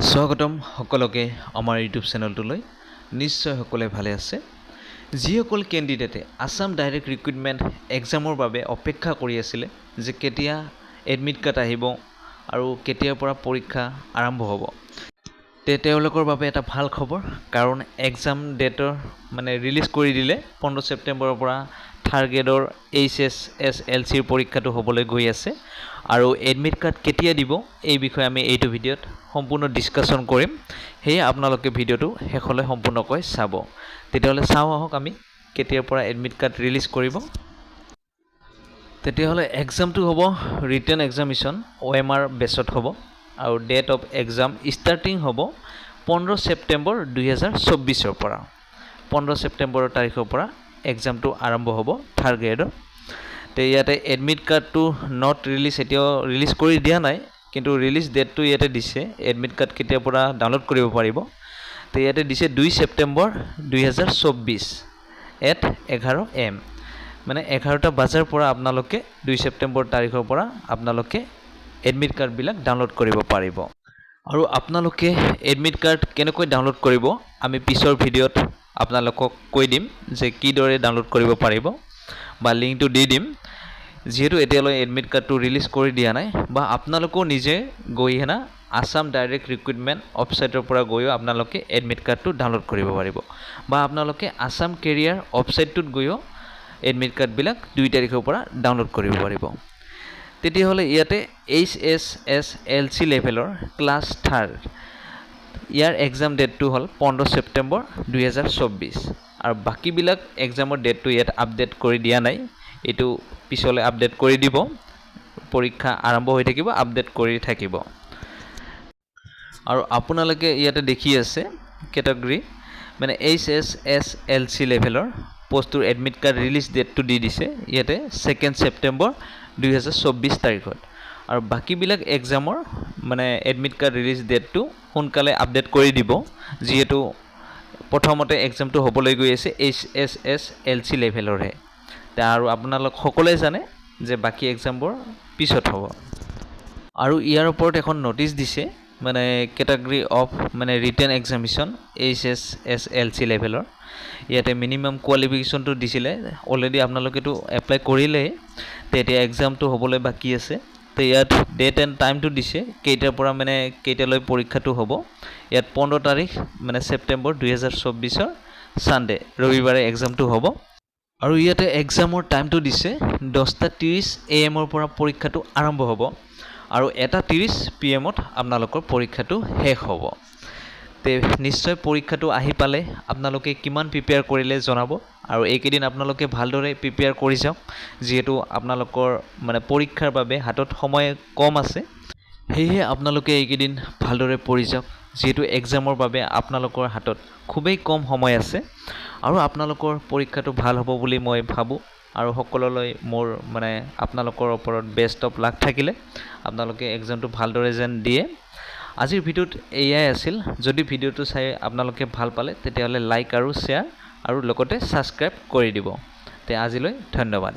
স্বাগতম সকলকে আমাৰ ইউটিউব চেনেলটোলৈ। নিশ্চয় সকলে ভালে আছে। যিসকল কেণ্ডিডেটে আসাম ডাইৰেক্ট ৰিক্ৰুইটমেণ্ট এক্সামৰ বাবে অপেক্ষা কৰি আছিলে যে কেতিয়া এডমিট কাৰ্ড আহিব আৰু কেতিয়াৰ পৰা পৰীক্ষা আৰম্ভ হ'ব, তেওঁলোকৰ বাবে এটা ভাল খবৰ, কাৰণ এক্সাম ডেটৰ ৰিলিজ কৰি দিলে। 15 ছেপ্টেম্বৰৰ পৰা থাৰ্ড গ্ৰেডৰ HSSLCৰ পৰীক্ষাটো হ'বলৈ গৈ আছে আৰু এডমিট কাৰ্ড কেতিয়া দিব এই বিষয়ে আমি এইটো ভিডিঅ'ত সম্পূৰ্ণ ডিছকাশ্যন কৰিম। সেয়ে আপোনালোকে ভিডিঅ'টো শেষলৈ সম্পূৰ্ণকৈ চাব। তেতিয়াহ'লে চাওঁ আহক আমি কেতিয়াৰ পৰা এডমিট কাৰ্ড ৰিলিজ কৰিব। তেতিয়াহ'লে এক্সামটো হ'ব ৰিটেন এক্সামিশ্যন OMR বেছত হ'ব আৰু ডেট অফ এক্সাম ষ্টাৰ্টিং হ'ব 15 ছেপ্টেম্বৰ 2024 পৰা। 15 ছেপ্টেম্বৰৰ তাৰিখৰ পৰা এক্সামটো আৰম্ভ হ'ব থাৰ্ড গ্ৰেডৰ। তো ইয়াতে এডমিট কাৰ্ডটো নট ৰিলিজ, এতিয়াও ৰিলিজ কৰি দিয়া নাই, কিন্তু ৰিলিজ ডেটটো ইয়াতে দিছে। এডমিট কাৰ্ড কেতিয়াৰ পৰা ডাউনলোড কৰিব পাৰিব, তো ইয়াতে দিছে 2 ছেপ্টেম্বৰ 2024 at 11 AM, 11টা বজাৰ পৰা আপোনালোকে 2 ছেপ্টেম্বৰ তাৰিখৰ পৰা আপোনালোকে এডমিট কাৰ্ডবিলাক ডাউনলোড কৰিব পাৰিব। আৰু আপোনালোকে এডমিট কাৰ্ড কেনেকৈ ডাউনলোড কৰিব আমি পিছৰ ভিডিঅ'ত আপোনালোকক কৈ দিম যে কিদৰে ডাউনলোড কৰিব পাৰিব, বা লিংকটো দি দিম। যিহেতু এতিয়ালৈ এডমিট কাৰ্ডটো ৰিলিজ কৰি দিয়া নাই, বা আপোনালোকেও নিজে গৈ আসাম ডাইৰেক্ট ৰিক্ৰুইটমেণ্ট ৱেবছাইটৰ পৰা গৈও আপোনালোকে এডমিট কাৰ্ডটো ডাউনলোড কৰিব পাৰিব, বা আপোনালোকে আসাম কেৰিয়াৰ ৱেবছাইটটোত গৈও এডমিট কাৰ্ডবিলাক 2 তাৰিখৰ পৰা ডাউনলোড কৰিব পাৰিব। তেতিয়াহ'লে ইয়াতে HSSLC লেভেলৰ ক্লাছ 3 ইয়াৰ এক্সাম ডেটটো হ'ল 15 ছেপ্টেম্বৰ 2024, আৰু বাকীবিলাক এক্সামৰ ডেটটো ইয়াত আপডেট কৰি দিয়া নাই। এইটো পিছলৈ আপডেট কৰি দিব, পৰীক্ষা আৰম্ভ হৈ থাকিব, আপডেট কৰি থাকিব। আৰু আপোনালোকে ইয়াতে দেখি আছে কেটেগৰী HSSLC লেভেলৰ পষ্টটোৰ এডমিট কাৰ্ড ৰিলিজ ডেটটো দি দিছে ইয়াতে 2 ছেপ্টেম্বৰ 2024 তাৰিখত। আৰু বাকীবিলাক এক্সামৰ এডমিট কাৰ্ড ৰিলিজ ডেটটো সোনকালে আপডেট কৰি দিব, যিহেতু প্ৰথমতে এক্সামটো হ'বলৈ গৈ আছে HSSLC লেভেলৰহে। আৰু আপোনালোক সকলোৱে জানে যে বাকী এক্সামবোৰ পিছত হ'ব। আৰু ইয়াৰ ওপৰত এখন নটিচ দিছে, category of written examination HSSLC লেভেলৰ। ইয়াতে মিনিমাম কোৱালিফিকেশ্যনটো দিছিলে, অলৰেডি আপোনালোকেতো এপ্লাই কৰিলেই, তেতিয়া এক্সামটো হ'বলৈ বাকী আছে। তো ইয়াত ডেট এণ্ড টাইমটো দিছে, কেইটাৰ পৰা কেইটালৈ পৰীক্ষাটো হ'ব। ইয়াত 15 তাৰিখ ছেপ্টেম্বৰ 2024 ছানডে, ৰবিবাৰে এক্সামটো হ'ব। আৰু ইয়াতে এক্সামৰ টাইমটো দিছে 10:30 AM পৰা পৰীক্ষাটো আৰম্ভ হ'ব, আৰু 1:30 PM আপোনালোকৰ পৰীক্ষাটো শেষ হ'ব। তে নিশ্চয় পৰীক্ষাটো আহি পালে আপোনালোকে কিমান প্ৰিপেয়াৰ কৰিলে জনাব, আৰু এইকেইদিন আপোনালোকে ভালদৰে প্ৰিপেয়াৰ কৰি যাওক, যিহেতু আপোনালোকৰ পৰীক্ষাৰ বাবে হাতত সময় কম আছে। সেয়েহে আপোনালোকে এইকেইদিন ভালদৰে পঢ়ি যাওক, যিহেতু এক্সামৰ বাবে আপোনালোকৰ হাতত খুবেই কম সময় আছে। আৰু আপোনালোকৰ পৰীক্ষাটো ভাল হ'ব বুলি মই ভাবোঁ, আৰু সকলোলৈ মোৰ আপোনালোকৰ ওপৰত বেষ্ট অফ লাক থাকিলে আপোনালোকে এক্সামটো ভালদৰে যেন দিয়ে। আজিৰ ভিডিঅ'ত এয়াই আছিল। যদি ভিডিঅ'টো চাই আপোনালোকে ভাল পালে তেতিয়াহ'লে লাইক আৰু শ্বেয়াৰ আৰু লগতে ছাবস্ক্ৰাইব কৰি দিব। তে আজিলৈ ধন্যবাদ।